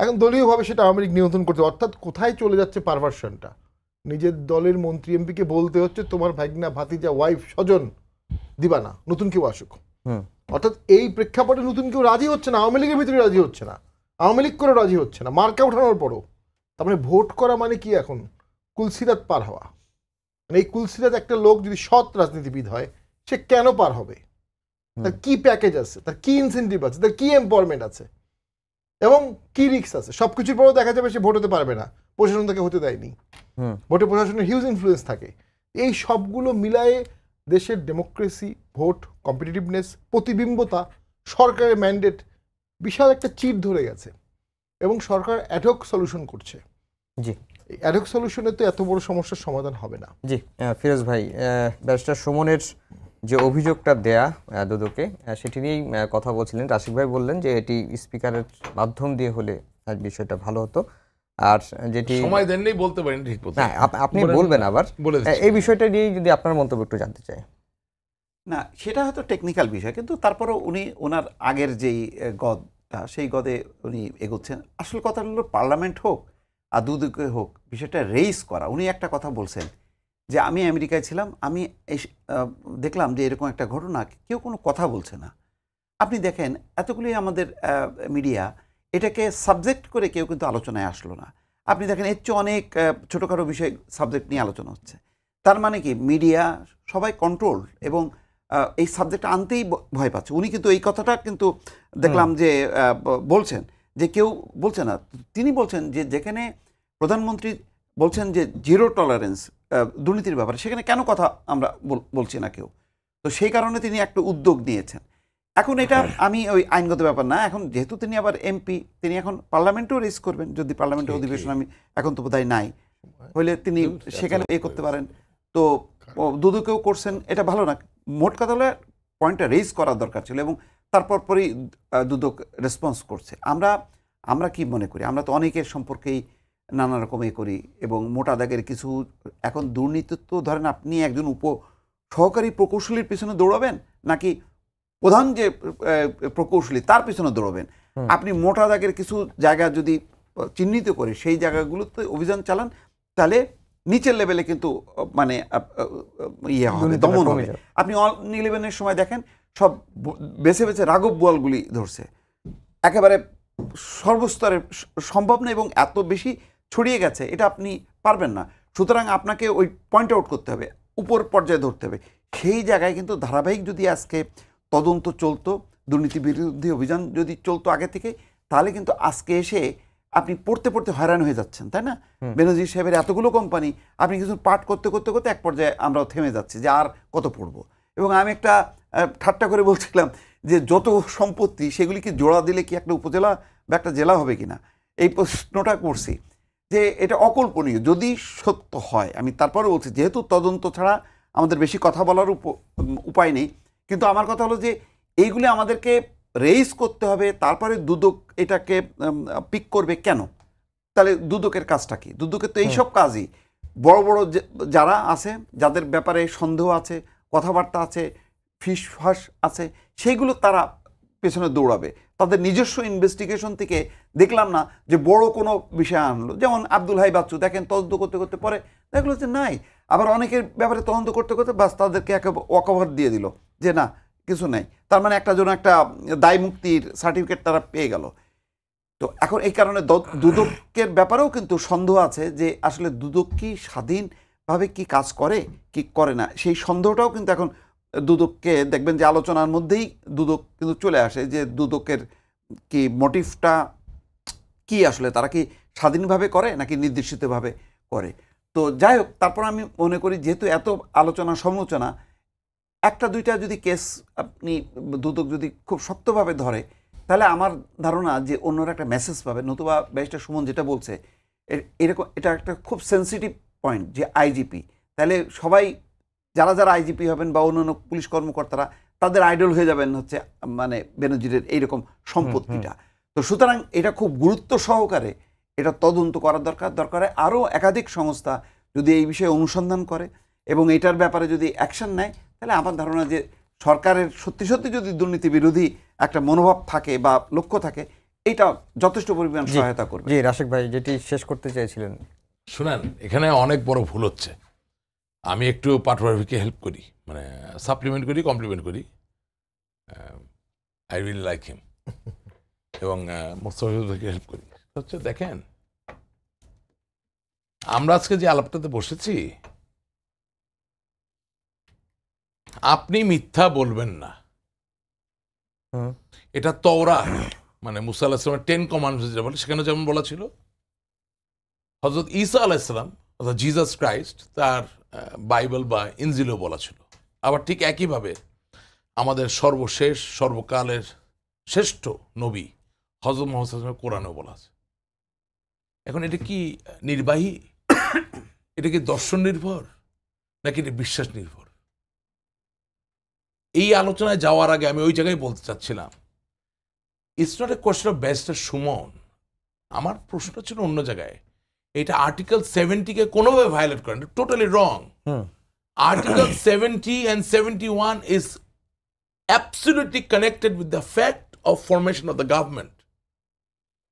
S4: এখন দলীয়ভাবে সেটা আওয়ামী লীগ নিয়ন্ত্রণ করতে, অর্থাৎ কোথায় চলে যাচ্ছে পারভার্সনটা, নিজের দলের মন্ত্রী এমপিকে বলতে হচ্ছে তোমার ভাগনা, ভাতিজা, ওয়াইফ, স্বজন দিবা না, নতুন কেউ আসুক। অর্থাৎ এই প্রেক্ষাপটে নতুন কেউ রাজি হচ্ছে না, আওয়ামী লীগের ভিতরে রাজি হচ্ছে না, আওয়ামী লীগ করে রাজি হচ্ছে না, মার্কা ওঠানোর পরও। তার মানে ভোট করা মানে কি এখন? কুলসিরাত পার হওয়া। মানে এই কুলসিরাত একটা লোক যদি সৎ রাজনীতিবিদ হয়, সে কেন পার হবে? তার কি প্যাকেজ আছে, তার কি ইনসেন্টিভ আছে, তার কি এম্পাওয়ারমেন্ট আছে, এবং কি রিস্ক আছে? সবকিছুর পরেও দেখা যাবে সে ভোট হতে পারবে না, প্রশাসন তাকে হতে দেয়নি, ভোটে প্রশাসনের হিউজ ইনফ্লুয়েন্স থাকে। এই সবগুলো মিলায়ে দেশের ডেমোক্রেসি, ভোট, কম্পিটিটিভনেস, প্রতিবিম্বতা, সরকারের ম্যান্ডেট বিশাল একটা চিট ধরে গেছে, এবং সরকার অ্যাডহক সলিউশন করছে।
S1: জি,
S4: অ্যাডহক সলিউশনে তো এত বড় সমস্যার সমাধান হবে না।
S1: জি ফিরোজ ভাই, ব্যারিস্টার সুমনের যে অভিযোগটা দেয়া দুদকে, সেটি নিয়েই কথা বলছিলেন। রাশিক ভাই বললেন যে এটি স্পিকারের মাধ্যম দিয়ে হলে বিষয়টা ভালো হতো, আর যেটি
S3: সময় দেননি বলতে পারেন, ঠিক কথা।
S1: হ্যাঁ, আপনি বলবেন আবার এই বিষয়টা নিয়ে যদি আপনার মন্তব্য একটু জানতে চাই।
S2: না, সেটা হয়তো টেকনিক্যাল বিষয়, কিন্তু তারপরও উনি ওনার আগের যেই গদটা, সেই গদে উনি এগোচ্ছেন। আসল কথা হলো পার্লামেন্ট হোক আর দুদকে হোক, বিষয়টা রেইজ করা। উনি একটা কথা বলছেন যে আমি আমেরিকায় ছিলাম, আমি দেখলাম যে এরকম একটা ঘটনা, কেউ কোনো কথা বলছে না। আপনি দেখেন এতগুলি আমাদের মিডিয়া এটাকে সাবজেক্ট করে কেউ কিন্তু আলোচনায় আসলো না। আপনি দেখেন এর চেয়ে অনেক ছোটোখাটো বিষয় সাবজেক্ট নিয়ে আলোচনা হচ্ছে। তার মানে কি মিডিয়া সবাই কন্ট্রোল, এবং এই সাবজেক্ট আনতেই ভয় পাচ্ছে। উনি কিন্তু এই কথাটা কিন্তু দেখলাম যে বলছেন যে কেউ বলছে না। তিনি বলছেন যে যেখানে প্রধানমন্ত্রী বলছেন যে জিরো টলারেন্স দুর্নীতির ব্যাপারে, সেখানে কেন কথা আমরা বলছি না কেউ। তো সেই কারণে তিনি একটা উদ্যোগ নিয়েছেন। এখন এটা আমি ওই আইনগত ব্যাপার না, এখন যেহেতু তিনি আবার এমপি, তিনি এখন পার্লামেন্টেও রেজ করবেন, যদি পার্লামেন্টের অধিবেশন আমি এখন তো বোধহয় নাই হলে তিনি সেখানে করতে পারেন। তো দুদকেও করছেন, এটা ভালো না। মোট কথা হলে পয়েন্টটা রেজ করার দরকার ছিল, এবং তারপর পরেই দুদক রেসপন্স করছে। আমরা কি মনে করি, আমরা তো অনেকের সম্পর্কেই নানা রকমই করি, এবং মোটা দাগের কিছু এখন দুর্নীতি তো ধরেন আপনি একজন সহকারী প্রকৌশলীর পিছনে দৌড়াবেন, নাকি প্রধান যে প্রকৌশলী তার পিছনে দৌড়বেন। আপনি মোটা দাগের কিছু জায়গা যদি চিহ্নিত করে সেই জায়গাগুলোতে অভিযান চালান, তাহলে নিচের লেভেলে কিন্তু মানে ইয়ে হবে, দমন হবে। আপনি 11-এর সময় দেখেন সব বেছে বেছে রাঘব বোয়ালগুলি ধরছে, একেবারে সর্বস্তরে সম্ভব না এবং এত বেশি ছড়িয়ে গেছে এটা আপনি পারবেন না। সুতরাং আপনাকে ওই পয়েন্ট আউট করতে হবে, উপর পর্যায়ে ধরতে হবে। সেই জায়গায় কিন্তু ধারাবাহিক যদি আজকে তদন্ত চলতো, দুর্নীতি বিরোধী অভিযান যদি চলতো আগে থেকে, তাহলে কিন্তু আজকে এসে আপনি পড়তে পড়তে হয়রান হয়ে যাচ্ছেন, তাই না? বেনজির সাহেবের এতগুলো কোম্পানি, আপনি কিছু পাঠ করতে করতে করতে এক পর্যায়ে আমরাও থেমে যাচ্ছি যে আর কত পড়বো। এবং আমি একটা ঠাট্টা করে বলছিলাম যে যত সম্পত্তি সেগুলি কি জোড়া দিলে কি একটা উপজেলা বা একটা জেলা হবে কিনা, এই প্রশ্নটা করছি যে এটা অকল্পনীয় যদি সত্য হয়। আমি তারপরে বলছি যেহেতু তদন্ত ছাড়া আমাদের বেশি কথা বলার উপায় নেই, কিন্তু আমার কথা হলো যে এইগুলি আমাদেরকে রেইজ করতে হবে, তারপরে দুদক এটাকে পিক করবে কেন? তাহলে দুদকের কাজটা কি? দুদকের তো এইসব কাজই বড় বড় যারা আছে, যাদের ব্যাপারে সন্দেহ আছে, কথাবার্তা আছে, ফিসফাস আছে, সেইগুলো তারা পেছনে দৌড়াবে। তাদের নিজস্ব ইনভেস্টিগেশন থেকে দেখলাম না যে বড় কোনো বিষয় আনলো। যেমন আব্দুল হাই বাচ্চু দেখেন তদন্ত করতে করতে পরে দেখলো যে নাই, আবার অনেকের ব্যাপারে তদন্ত করতে করতে বাস তাদেরকে ওয়াকওভার দিয়ে দিল যে না কিছু নেই, তার মানে একটা জন্য একটা দায় মুক্তির সার্টিফিকেট তারা পেয়ে গেল। তো এখন এই কারণে দুদকের ব্যাপারেও কিন্তু সন্দেহ আছে যে আসলে দুদক কি স্বাধীনভাবে কি কাজ করে কি করে না, সেই সন্দেহটাও কিন্তু এখন দুদককে দেখবেন যে আলোচনার মধ্যেই দুদক কিন্তু চলে আসে যে দুদকের কি মোটিভটা কি, আসলে তারা কি স্বাধীনভাবে করে নাকি নির্দেশিতভাবে করে। তো যাই হোক, তারপর আমি মনে করি যেহেতু এত আলোচনা সমালোচনা, একটা দুইটা যদি কেস আপনি দুদক যদি খুব শক্তভাবে ধরে, তাহলে আমার ধারণা যে অন্যরা একটা মেসেজ পাবে। নতুবা ব্যারিস্টার সুমন যেটা বলছে এরকম, এটা একটা খুব সেন্সিটিভ পয়েন্ট যে আইজিপি, তাহলে সবাই যারা যারা আইজিপি হবেন বা অন্যান্য পুলিশ কর্মকর্তারা তাদের আইডল হয়ে যাবেন হচ্ছে মানে বেনজিরের এইরকম সম্পত্তিটা। তো সুতরাং এটা খুব গুরুত্ব সহকারে এটা তদন্ত করার দরকার। আরও একাধিক সংস্থা যদি এই বিষয়ে অনুসন্ধান করে এবং এটার ব্যাপারে যদি অ্যাকশন নেয়, তাহলে আমার ধারণা যে সরকারের সত্যি সত্যি যদি দুর্নীতি বিরোধী একটা মনোভাব থাকে বা লক্ষ্য থাকে, এটা যথেষ্ট পরিমাণ সহায়তা করবে।
S1: জি রাশেক ভাই যেটি শেষ করতে চাইছিলেন।
S3: শুনেন, এখানে অনেক বড় ভুল হচ্ছে। আমি একটু পাটওয়ারকে হেল্প করি, মানে সাপ্লিমেন্ট করি, কমপ্লিমেন্ট করি। আই রিয়েলি লাইক হিম এবং মোস্তফাকে হেল্প করি। হচ্ছে দেখেন, আমরা আজকে যে আলাপটাতে বসেছি, আপনি মিথ্যা বলবেন না, এটা তওরাত মানে মুসা আলাইহিস সালামের 10 কমান্ডমেন্টস যেটা বলে, সেখানে যেমন বলা ছিল, হযরত ঈসা আলাইহিস সালাম অর্থাৎ জিসাস ক্রাইস্ট তার বাইবেল বা ইনজিলও বলা ছিল। আবার ঠিক একইভাবে আমাদের সর্বশেষ সর্বকালের শ্রেষ্ঠ নবী হযরত মুহাম্মদ সাল্লাল্লাহু আলাইহি ওয়াসাল্লামের কোরআনেও বলা আছে। এখন এটা কি নির্বাহী, এটা কি দর্শন নির্ভর নাকি এটা বিশ্বাস নির্ভর? এই আলোচনায় যাওয়ার আগে আমি ওই জায়গায় বলতে চাচ্ছিলাম, it's not a question of barrister Suman. আমার প্রশ্ন ছিল অন্য জায়গায়। এটা আর্টিকেল 70-কে কোনোভাবে ভায়োলেট করেন, totally wrong. Article 70 and 71 is absolutely connected with the fact of formation of the government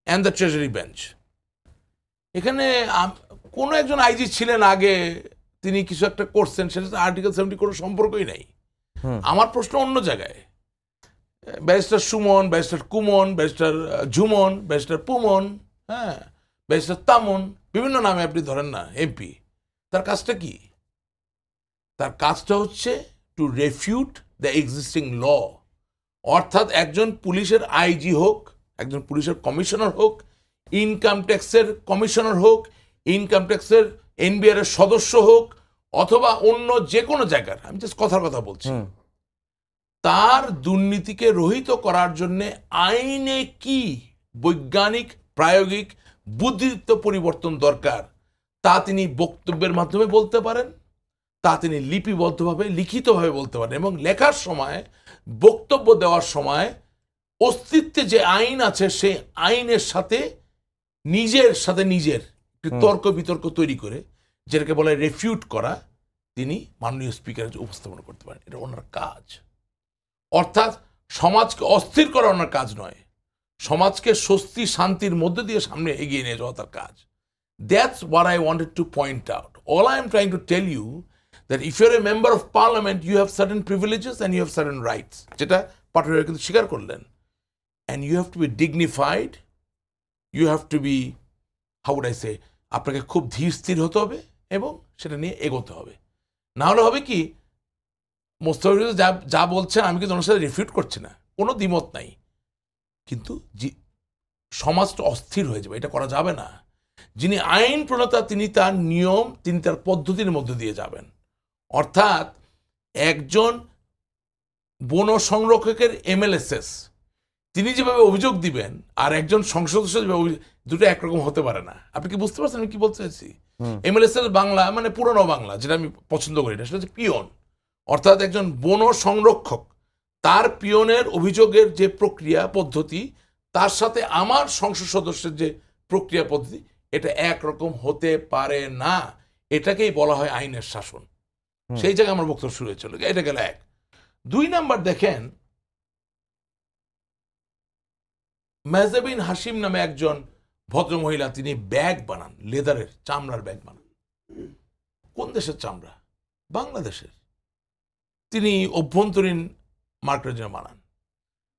S3: and the treasury bench. এখানে কোনো একজন আইজি ছিলেন আগে, তিনি কিছু একটা করছেন, সেটা আর্টিকেল 70 কোনো সম্পর্কই নাই। আমার প্রশ্ন অন্য জায়গায়। Barrister Suman, barrister Kuman, barrister Jhuman, barrister Puman, হ্যাঁ, ব্যারিস্টার তামন, বিভিন্ন নামে আপনি ধরেন না, এমপি, তার কাজটা কি? তার কাজটা হচ্ছে টু রেফিউট দ্য এক্সিস্টিং ল। অর্থাৎ একজন পুলিশের আইজি হোক, একজন পুলিশের কমিশনার হোক, ইনকাম ট্যাক্সের কমিশনার হোক, ইনকাম ট্যাক্সের এনবিআর এর সদস্য হোক, অথবা অন্য যে কোনো জায়গার, আমি জাস্ট কথার কথা বলছি, তার দুর্নীতিকে রহিত করার জন্য আইনে কি বৈজ্ঞানিক প্রায়োগিক বুদ্ধিদীপ্ত পরিবর্তন দরকার, তা তিনি বক্তব্যের মাধ্যমে বলতে পারেন, তা তিনি লিপিবদ্ধভাবে লিখিতভাবে বলতে পারেন, এবং লেখার সময়, বক্তব্য দেওয়ার সময় অস্তিত্বে যে আইন আছে সেই আইনের সাথে নিজের তর্ক বিতর্ক তৈরি করে, যেটাকে বলে রেফিউট করা, তিনি মাননীয় স্পিকারের উপস্থাপন করতে পারেন। এটা ওনার কাজ। অর্থাৎ সমাজকে অস্থির করা ওনার কাজ নয়, সমাজকে স্বস্তি শান্তির মধ্যে দিয়ে সামনে এগিয়ে নিয়ে যাওয়া তার কাজ। That's what I wanted to point out. All I am trying to tell you that if you're a member of parliament, you have certain privileges and you have certain rights. যেটা পাটোয়ারি কিন্তু স্বীকার করলেন। And you have to be dignified. You have to be, how would I say, আপনাকে খুব ধীর স্থির হতে হবে এবং সেটা নিয়ে এগোতে হবে। না হলে হবে কি, মোস্তাফিজ যা বলছেন আমি কিন্তু ওনার সাথে রিফিউট করছি না, কোনো দ্বিমত নাই, কিন্তু সমাজটা অস্থির হয়ে যাবে, এটা করা যাবে না। যিনি আইন প্রণেতা তিনি তার নিয়ম, তিনি তার পদ্ধতির মধ্যে দিয়ে যাবেন। অর্থাৎ একজন বন সংরক্ষকের MLSS তিনি যেভাবে অভিযোগ দিবেন আর একজন সংসদ সদস্য যেভাবে দুটো একরকম হতে পারে না। আপনি কি বুঝতে পারছেন আমি কি বলতে চাইছি? MLSS বাংলা মানে পুরনো বাংলা, যেটা আমি পছন্দ করি না, সেটা হচ্ছে পিয়ন। অর্থাৎ একজন বন সংরক্ষক, তার পিয়নের অভিযোগের যে প্রক্রিয়া পদ্ধতি তার সাথে আমার সংসদ সদস্যের যে প্রক্রিয়া পদ্ধতি, এটা একরকম হতে পারে না। এটাকেই বলা হয় আইনের শাসন। সেই জায়গায় আমার বক্তব্য শুরু হয়েছিল। এটা গেল এক। 2 নাম্বার দেখেন, মেহজাবিন হাশিম নামে একজন ভদ্রমহিলা, তিনি ব্যাগ বানান, লেদারের চামড়ার ব্যাগ বানান। কোন দেশের চামড়া? বাংলাদেশের। তিনি অভ্যন্তরীণ মার্কেটের জন্য বানান।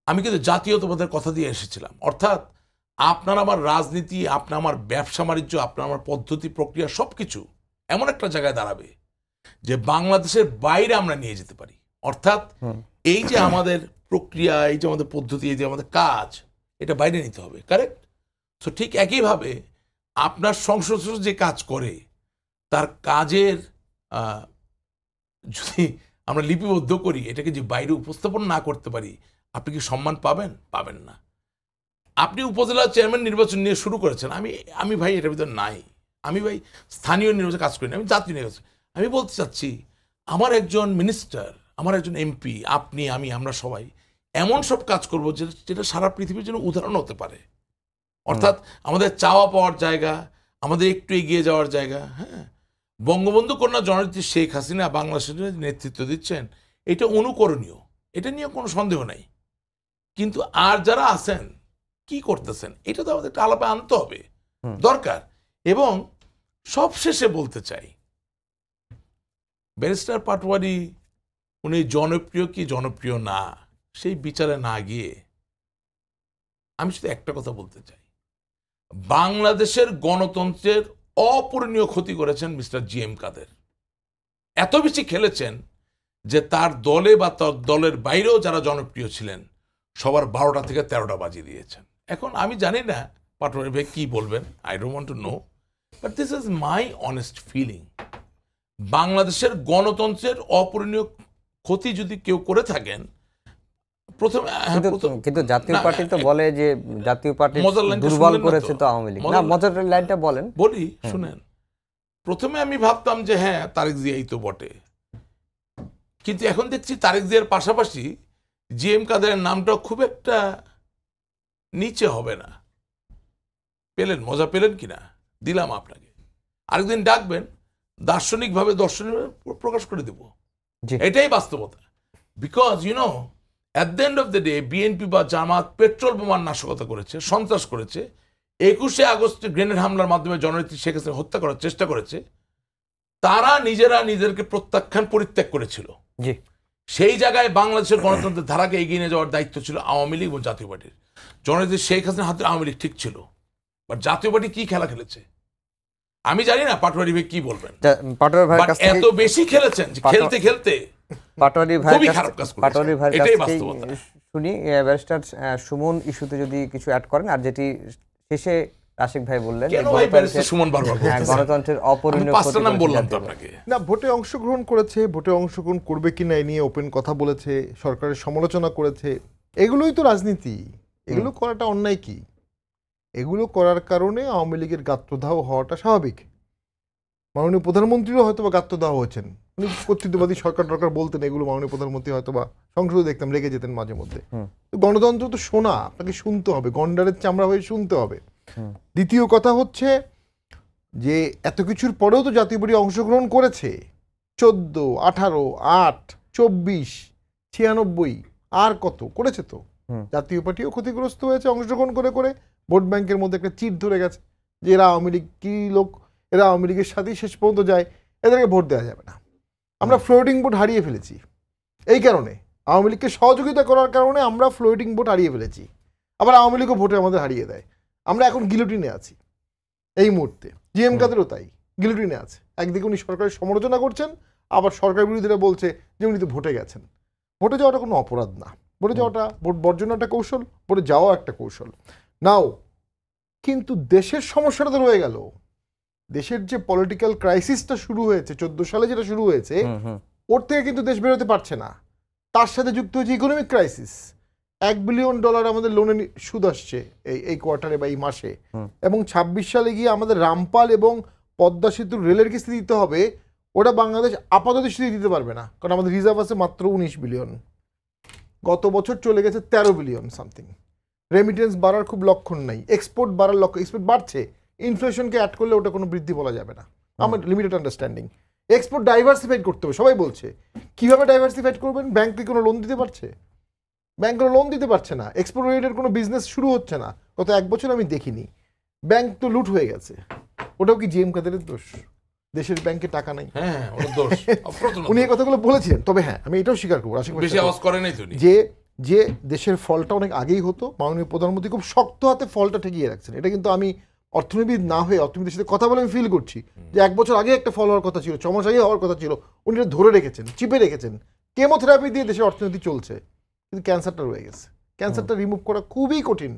S3: আমি কিন্তু জাতীয়তাবাদের কথা দিয়ে এসেছিলাম। অর্থাৎ আপনার আমার রাজনীতি, আপনার আমার ব্যবসা বাণিজ্য, আপনার আমার পদ্ধতি প্রক্রিয়া সবকিছু এমন একটা জায়গায় দাঁড়াবে যে বাংলাদেশের বাইরে আমরা নিয়ে যেতে পারি। অর্থাৎ এই যে আমাদের প্রক্রিয়া, এই যে আমাদের পদ্ধতি, এই যে আমাদের কাজ, এটা বাইরে নিতে হবে। কারেক্ট? সো ঠিক একইভাবে আপনার সংসদ যে কাজ করে তার কাজের যদি আমরা লিপিবদ্ধ করি, এটাকে যে বাইরে উপস্থাপন না করতে পারি, আপনি কি সম্মান পাবেন? পাবেন না। আপনি উপজেলা চেয়ারম্যান নির্বাচন নিয়ে শুরু করেছেন, আমি ভাই এটার ভিতরে নাই। আমি ভাই স্থানীয় নির্বাচন কাজ করি না, আমি জাতীয় নির্বাচন। আমি বলতে চাচ্ছি আমার একজন মিনিস্টার, আমার একজন MP, আপনি, আমরা সবাই এমন সব কাজ করবো যেটা সারা পৃথিবীর জন্য উদাহরণ হতে পারে। অর্থাৎ আমাদের চাওয়া পাওয়ার জায়গা, আমাদের একটু এগিয়ে যাওয়ার জায়গা। হ্যাঁ, বঙ্গবন্ধু কন্যা জননেত্রী শেখ হাসিনা বাংলাদেশের নেতৃত্ব দিচ্ছেন, এটা অনুকরণীয়, এটা নিয়ে কোনো সন্দেহ নাই। কিন্তু আর যারা আছেন কি করতেছেন, এটা তো আমাদের একটা আলাপে আনতে হবে, দরকার। এবং সবশেষে বলতে চাই, ব্যারিস্টার পাটোয়ারি উনি জনপ্রিয় কি জনপ্রিয় না সেই বিচারে না গিয়ে আমি শুধু একটা কথা বলতে চাই, বাংলাদেশের গণতন্ত্রের অপূরণীয় ক্ষতি করেছেন মিস্টার GM কাদের। এত বেশি খেলেছেন যে তার দলে বা তার দলের বাইরেও যারা জনপ্রিয় ছিলেন সবার 12টা থেকে 13টা বাজিয়ে দিয়েছেন। এখন আমি জানি না পাটোয়ারি ভাই কি বলবেন, I don't want to know, but this is my honest feeling. বাংলাদেশের গণতন্ত্রের অপূরণীয় ক্ষতি যদি কেউ করে থাকেন,
S1: কিন্তু জাতীয় পার্টি তো বলে যে জাতীয় পার্টি দুর্বল করেছে তো আওয়ামী লীগ। না, মজার লাইনটা বলেন।
S3: বলি, শুনেন। প্রথমে আমি ভাবতাম যে হ্যাঁ তারেক জিয়াই তো বটে, কিন্তু এখন দেখছি তারেক জিয়ার পাশাপাশি GM কাদেরের নামটাও খুব একটা নিচে হবে না। পেলেন, মজা পেলেন কিনা দিলাম আপনাকে। আরেকদিন ডাকবেন, দার্শনিকভাবে প্রকাশ করে দেব, এটাই বাস্তবতা। Because at the end of the day BNP বা জামাত পেট্রোল বোমার নাশকতা করেছে, সন্ত্রাস করেছে, 21শে আগস্টে গ্রেনেড হামলার মাধ্যমে জননেত্রী শেখ হাসিনা হত্যা করার চেষ্টা করেছে। তারা নিজেরা নিজেদেরকে পরিত্যাগ করেছিল। সেই জায়গায় বাংলাদেশের গণতন্ত্রের ধারাকে এগিয়ে নিয়ে যাওয়ার দায়িত্ব ছিল আওয়ামী লীগ এবং জাতীয় পার্টির। জননেত্রী শেখ হাসিনার হাতে আওয়ামী লীগ ঠিক ছিল, বাট জাতীয় পার্টি কি খেলা খেলেছে আমি জানি না। পাটোয়ারি ভাই কি বলবেন? এত বেশি খেলেছেন যে খেলতে খেলতে
S1: পাটোয়ারি ভাই এটাই বাস্তবতা। শুনি ব্যারিস্টার সুমন ইস্যুতে যদি কিছু অ্যাড করেন, আর যেটি শেষে রাশিক ভাই বললেন গণতন্ত্রের অপরিণত
S4: না, ভোটে অংশগ্রহণ করেছে, ভোটে অংশগ্রহণ করবে কিনা এ নিয়ে ওপেন কথা বলেছে, সরকারের সমালোচনা করেছে। এগুলোই তো রাজনীতি। এগুলো করাটা অন্যায় কি? এগুলো করার কারণে আওয়ামী লীগের গাত্রদাহ হওয়াটা স্বাভাবিক। মাননীয় প্রধানমন্ত্রীও হয়তো বা গাত্রদাহ হয়েছেন। উনি কর্তৃত্ববাদী সরকার বলতেন, এগুলো মাননীয় প্রধানমন্ত্রী হয়তো বা সংসদে দেখতাম রেগে যেতেন মাঝে মধ্যে। গণতন্ত্র তো শোনা, আপনাকে শুনতে হবে, গন্ডারের চামড়া হয়ে শুনতে হবে। দ্বিতীয় কথা হচ্ছে যে এত কিছুর পরেও তো জাতীয় পার্টি অংশগ্রহণ করেছে। 14, 18, 8, 24, 96, আর কত করেছে তো, জাতীয় পার্টিও ক্ষতিগ্রস্ত হয়েছে অংশগ্রহণ করে করে। ভোট ব্যাংকের মধ্যে একটা চিট ধরে গেছে যে এরা আওয়ামী লীগ কি লোক, এরা আওয়ামী লীগের সাথেই শেষ পর্যন্ত যায়, এদেরকে ভোট দেওয়া যাবে না। আমরা ফ্লোটিং ভোট হারিয়ে ফেলেছি এই কারণে, আওয়ামী লীগকে সহযোগিতা করার কারণে আমরা ফ্লোটিং ভোট হারিয়ে ফেলেছি। আবার আওয়ামী লীগও ভোটে আমাদের হারিয়ে দেয়। আমরা এখন গিলোটিনে আছি এই মুহূর্তে, জিএম কাদেরও তাই গিলোটিনে আছে। একদিকে উনি সরকারের সমালোচনা করছেন, আবার সরকার বিরোধীরা বলছে যে উনি তো ভোটে গেছেন। ভোটে যাওয়াটা কোনো অপরাধ না, ভোটে যাওয়াটা, ভোট বর্জন একটা কৌশল, ভোটে যাওয়া একটা কৌশল নাও। কিন্তু দেশের সমস্যাটা তো রয়ে গেল। দেশের যে পলিটিক্যাল ক্রাইসিসটা শুরু হয়েছে 14 সালে, যেটা শুরু হয়েছে, ওর থেকে কিন্তু দেশ বেরোতে পারছে না। তার সাথে যুক্ত হয়েছে ইকোনমিক ক্রাইসিস। $1 বিলিয়ন আমাদের লোনে সুদ আসছে এই কোয়ার্টারে বা এই মাসে, এবং 26 সালে গিয়ে আমাদের রামপাল এবং পদ্মা সেতুর রেলের কিস্তি দিতে হবে। ওটা বাংলাদেশ আপাতত দৃষ্টিতে দিতে পারবে না, কারণ আমাদের রিজার্ভ আছে মাত্র 19 বিলিয়ন। গত বছর চলে গেছে 13 বিলিয়ন সামথিং। রেমিটেন্স বাড়ার খুব লক্ষণ নাই, এক্সপোর্ট বাড়ার লক্ষ্য, এক্সপোর্ট বাড়ছে, ইনফ্লেশনকে অ্যাড করলে ওটা কোনো বৃদ্ধি বলা যাবে না। আমার লিমিটেড আন্ডারস্ট্যান্ডিং। এক্সপোর্ট ডাইভার্সিফাইড করতে হবে, সবাই বলছে। কিভাবে ডাইভার্সিফাইড করবেন? ব্যাংক কি কোনো লোন দিতে পারছে? ব্যাংক কোনো লোন দিতে পারছে না। এক্সপোর্ট রিলেটেড কোনো বিজনেস শুরু হচ্ছে না। গত 1 বছর আমি দেখিনি। ব্যাংক তো লুট হয়ে গেছে। ওটাও কি জিএম কাদেরের দোষ? দেশের ব্যাংকে টাকা নাই, উনি এই কথাগুলো বলেছিলেন। তবে হ্যাঁ, আমি এটাও স্বীকার করবো যে যে দেশের ফলটা অনেক আগেই হতো, মাননীয় প্রধানমন্ত্রী খুব শক্ত হাতে ফলটা ঠেকিয়ে রাখছেন। এটা কিন্তু আমি অর্থনীতিবিদ না হয়ে অর্থনীতির সাথে কথা বলে আমি ফিল করছি যে 1 বছর আগে একটা ফল হওয়ার কথা ছিল, 6 মাস আগে হওয়ার কথা ছিল, উনি এটা ধরে রেখেছেন, চিপে রেখেছেন। কেমোথেরাপি দিয়ে দেশের অর্থনীতি চলছে, কিন্তু ক্যান্সারটা রয়ে গেছে। ক্যান্সারটা রিমুভ করা খুবই কঠিন।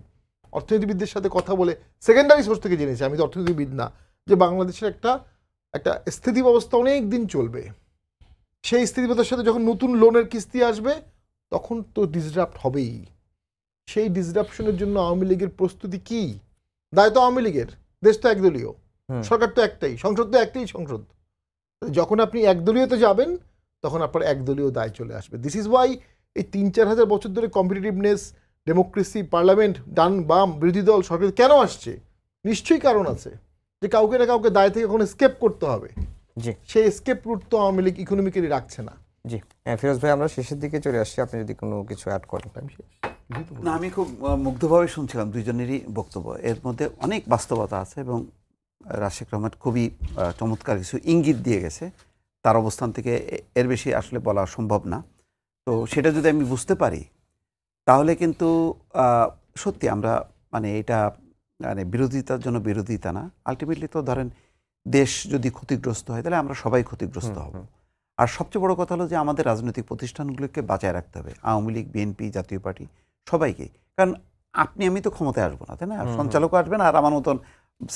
S4: অর্থনীতিবিদদের সাথে কথা বলে সেকেন্ডারি সোর্স থেকে জেনেছি, আমি তো অর্থনীতিবিদ না, যে বাংলাদেশের একটা স্থিতি ব্যবস্থা অনেক দিন চলবে। সেই স্থিতিগতার সাথে যখন নতুন লোনের কিস্তি আসবে, তখন তো ডিসরাপ্ট হবেই। সেই ডিসরাপশনের জন্য আওয়ামী লীগের প্রস্তুতি কি? দায় তো আওয়ামী লীগের, দেশ তো একদলীয়, সরকার তো একটাই, সংসদ তো একটাই সংসদ। যখন আপনি একদলীয়তে যাবেন, তখন আপনার একদলীয় দায় চলে আসবে। দিস ইজ ওয়াই এই 3-4 হাজার বছর ধরে কম্পিটিটিভনেস, ডেমোক্রেসি, পার্লামেন্ট, ডান বাম বিরোধী দল সরকার কেন আসছে? নিশ্চয়ই কারণ আছে, যে কাউকে না কাউকে দায় থেকে এখন এসকেপ করতে হবে।
S1: জি,
S4: সেই এসকেপ রুট তো আওয়ামী লীগ ইকোনমিক্যালি রাখছে না।
S1: জি ফিরোজ ভাই, আমরা শেষের দিকে চলে আসছি, আপনি যদি কোনো কিছু অ্যাড করেন।
S2: না, আমি খুব মুগ্ধভাবে শুনছিলাম দুইজনেরই বক্তব্য। এর মধ্যে অনেক বাস্তবতা আছে এবং রাশেক রহমান খুবই চমৎকার কিছু ইঙ্গিত দিয়ে গেছে। তার অবস্থান থেকে এর বেশি আসলে বলা সম্ভব না। তো সেটা যদি আমি বুঝতে পারি, তাহলে কিন্তু সত্যি আমরা এটা বিরোধিতার জন্য বিরোধিতা না, আলটিমেটলি তো ধরেন দেশ যদি ক্ষতিগ্রস্ত হয় তাহলে আমরা সবাই ক্ষতিগ্রস্ত হব। আর সবচেয়ে বড় কথা হলো যে আমাদের রাজনৈতিক প্রতিষ্ঠানগুলোকে বাঁচায় রাখতে হবে, আওয়ামী লীগ, বিএনপি, জাতীয় পার্টি, সবাইকে। কারণ আমি তো ক্ষমতায় আসবো না, তাই না? সঞ্চালকও আসবে না, আর আমার মতন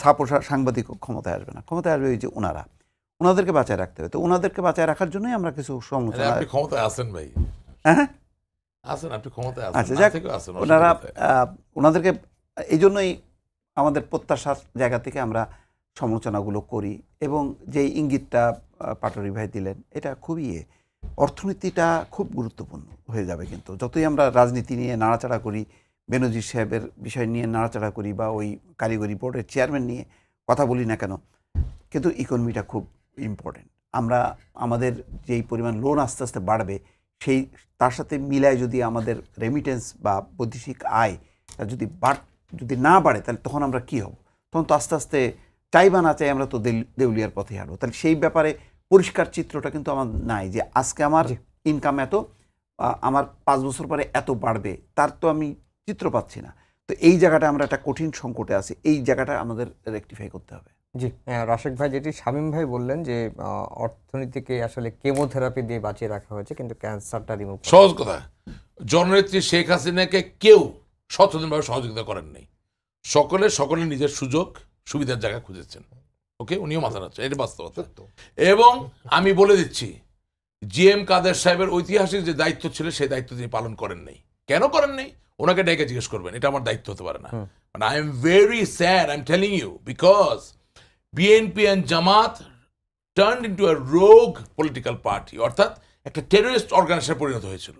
S2: সাপোষা সাংবাদিক ক্ষমতায় আসবে না। ক্ষমতায় আসবে ওই যে ওনাদেরকে বাঁচায় রাখতে হবে। তো ওনাদেরকে বাঁচায় রাখার জন্যই আমরা কিছু সমালোচনা।
S3: আপনি ক্ষমতায় আছেন ভাই,
S2: হ্যাঁ
S3: আছেন, আপনি ক্ষমতায় আছেন।
S2: আচ্ছা, যাক, ওনাদেরকে এই জন্যই আমাদের প্রত্যাশার জায়গা থেকে আমরা সমালোচনাগুলো করি। এবং যে ইঙ্গিতটা পাটোয়ারি ভাই দিলেন, এটা খুবই অর্থনীতিটা খুব গুরুত্বপূর্ণ হয়ে যাবে। কিন্তু যতই আমরা রাজনীতি নিয়ে নাড়াচাড়া করি, বেনজির সাহেবের বিষয় নিয়ে নাড়াচাড়া করি, বা ওই কারিগরি বোর্ডের চেয়ারম্যান নিয়ে কথা বলি না কেন, কিন্তু ইকোনমিটা খুব ইম্পর্টেন্ট। আমরা আমাদের যেই পরিমাণ লোন আস্তে আস্তে বাড়বে, তার সাথে মিলায় যদি আমাদের রেমিটেন্স বা বৈদেশিক আয় যদি না বাড়ে, তাহলে তখন আমরা কি হব? তখন তো আস্তে আস্তে চাই বা না চাই আমরা তো দেউলিয়ার পথে হাঁটবো। তাহলে সেই ব্যাপারে পরিষ্কার চিত্রটা কিন্তু আমার নাই, যে আজকে আমার ইনকাম এত, আমার 5 বছর পরে এত বাড়বে, তার তো আমি চিত্র পাচ্ছি না। তো এই জায়গাটা আমরা একটা কঠিন সংকটে আছি, এই জায়গাটা আমাদের রেকটিফাই করতে হবে।
S1: জি, রাশেক ভাই, যেটি শামীম ভাই বললেন যে অর্থনীতিকে আসলে কেমোথেরাপি দিয়ে বাঁচিয়ে রাখা হয়েছে, কিন্তু ক্যান্সারটা রিমুভ।
S3: সহজ কথা, জননেত্রী শেখ হাসিনাকে কেউ সচেতনভাবে সহযোগিতা করেন নাই। সকলে নিজের সুযোগ সুবিধার জায়গা খুঁজেছেন। ওকে, উনিও মাথা নাড়ছেন, এটা বাস্তবতা। এবং আমি বলে দিচ্ছি, জিএম কাদের সাহেবের ঐতিহাসিক যে দায়িত্ব ছিল, সেই দায়িত্ব তিনি পালন করেন নাই। কেন করেন নাই? ওনাকে ডেকে জিজ্ঞেস করবেন, এটা আমার দায়িত্ব হতে পারে না। I am very sad, I am telling you, because BNP and Jamaat turned into a rogue political party, অর্থাৎ একটা টেররিস্ট অর্গানাইজেশনে পরিণত হয়েছিল।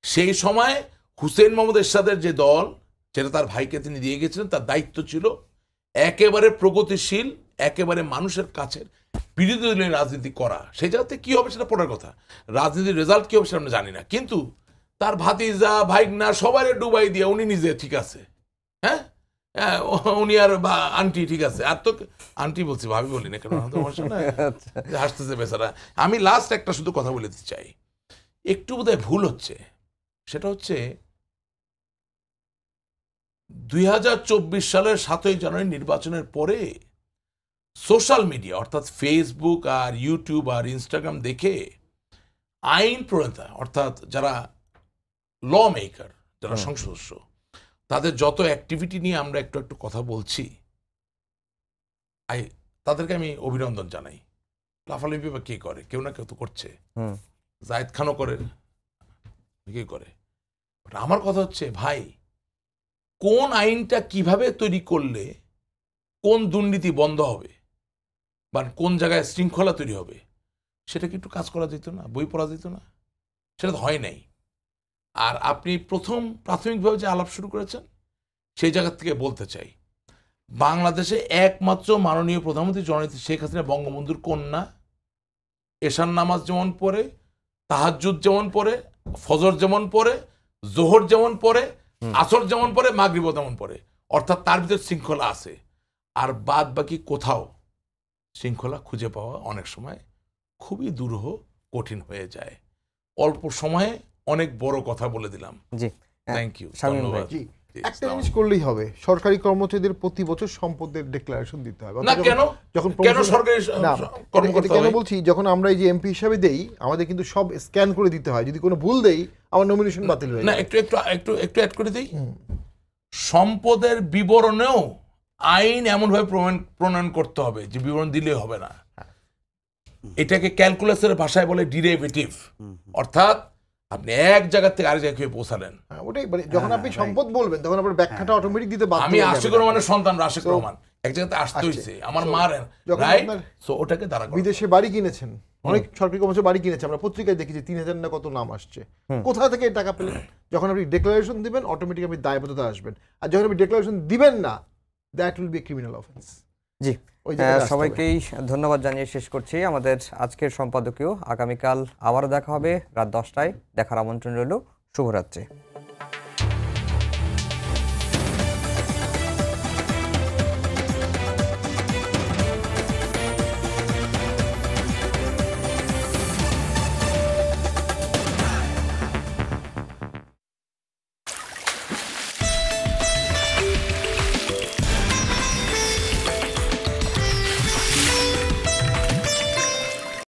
S3: সেই সময় হুসেইন মোহাম্মদ এরশাদের যে দল, যেটা তার ভাইকে তিনি দিয়ে গেছিলেন, তার দায়িত্ব ছিল একেবারে প্রগতিশীল, একেবারে মানুষের কাছের বিরোধী দলীয় রাজনীতি করা। সেই জায়গাতে কী হবে সেটা পড়ার কথা, রাজনীতির রেজাল্ট কী হবে সেটা আমরা জানি না। কিন্তু তার ভাতিজা ভাইগনা সবাই ডুবাই দিয়ে উনি নিজে ঠিক আছে, হ্যাঁ উনি আর আন্টি ঠিক আছে, আর তো আন্টি বলছি ভাবি বলি না কেন, হাসতেছে বেচারা। আমি লাস্ট একটা শুধু কথা বলে দিতে চাই, একটু বোধহয় ভুল হচ্ছে, সেটা হচ্ছে 2024 সালের 7ই জানুয়ারি নির্বাচনের পরে সোশ্যাল মিডিয়া অর্থাৎ ফেসবুক আর ইউটিউব আর ইনস্টাগ্রাম দেখে আইন প্রণেতা অর্থাৎ যারা ল মেকার, যারা সংসদ সদস্য, তাদের যত অ্যাক্টিভিটি নিয়ে আমরা একটু একটু কথা বলছি, তাদেরকে আমি অভিনন্দন জানাই। লাফালাফি বা কে করে, কেউ না কেউ তো করছে, জায়েদ খানও করে, কে করে। আমার কথা হচ্ছে ভাই, কোন আইনটা কিভাবে তৈরি করলে কোন দুর্নীতি বন্ধ হবে বা কোন জায়গায় শৃঙ্খলা তৈরি হবে, সেটা কি একটু কাজ করা যেত না, বই পড়া যেত না? সেটা তো হয় নাই। আর আপনি প্রাথমিকভাবে যে আলাপ শুরু করেছেন সেই জায়গা থেকে বলতে চাই, বাংলাদেশে একমাত্র মাননীয় প্রধানমন্ত্রী জননেত্রী শেখ হাসিনা বঙ্গবন্ধুর কন্যা, এশার নামাজ যেমন পড়ে, তাহাজ্জুদ যেমন পড়ে, ফজর যেমন পড়ে, জোহর যেমন পড়ে, আসর যেমন পড়ে, মাগরিব যেমন পড়ে, অর্থাৎ তার ভিতরে শৃঙ্খলা আছে। আর বাদ বাকি কোথাও শৃঙ্খলা খুঁজে পাওয়া অনেক সময় খুবই দুরূহ, কঠিন হয়ে যায়। অল্প সময়ে অনেক বড় কথা বলে দিলাম।
S1: জি,
S3: থ্যাংক ইউ,
S1: শামীম ভাই।
S3: ধন্যবাদ।
S4: একটা জিনিস করলেই হবে, সরকারি কর্মচারীদের প্রতি বছর সম্পদের ডিক্লারেশন দিতে হবে।
S3: না কেন,
S4: যখন
S3: কেন সরকারি
S4: না,
S3: কর্মকর্তা
S4: কেন বলছি, যখন আমরা এই যে এমপি হিসাবে দেই, আমাদের কিন্তু সব স্ক্যান করে দিতে হয়। যদি কোনো ভুল দেই, আমার নমিনেশন বাতিল হয়ে
S3: না,
S4: যায়।
S3: একটু একটু একটু একটু অ্যাড করে দিই, সম্পদের বিবরণেও আইন এমনভাবে প্রণয়ন করতে হবে যে বিবরণ দিলে হবে না। এটাকে ক্যালকুলাসের ভাষায় বলে ডিরেভেটিভ, অর্থাৎ আপনি এক জায়গা থেকে আরেক জায়গায় পৌঁছালেন।
S4: ওটাই মানে যখন আপনি সম্পদ বলবেন তখন আপনার ব্যাখ্যাটা অটোমেটিক দিতে বাধ্য।
S3: আমি আশিক রহমানের সন্তান রাশেক রহমান, এক জায়গাতে আসতে হয়েছে, আমার মার রাইট, সো ওটাকে দাঁড়া করা।
S4: বিদেশে বাড়ি কিনেছেন, অনেক সরকারি কর্মচারী বাড়ি কিনেছে, আমরা পত্রিকায় দেখি যে 3000 না কত নাম আসছে। কোথা থেকে এই টাকা পেলেন? যখন আপনি ডিক্লারেশন দিবেন অটোমেটিক আপনি দায়বদ্ধতা আসবেন, আর যখন আপনি ডিক্লারেশন দিবেন না, that will be criminal offence.
S1: জি, সবাইকেই ধন্যবাদ জানিয়ে শেষ করছি আমাদের আজকের সম্পাদকীয়। আগামীকাল আবারও দেখা হবে রাত 10টায়, দেখার আমন্ত্রণ রইল। শুভরাত্রি।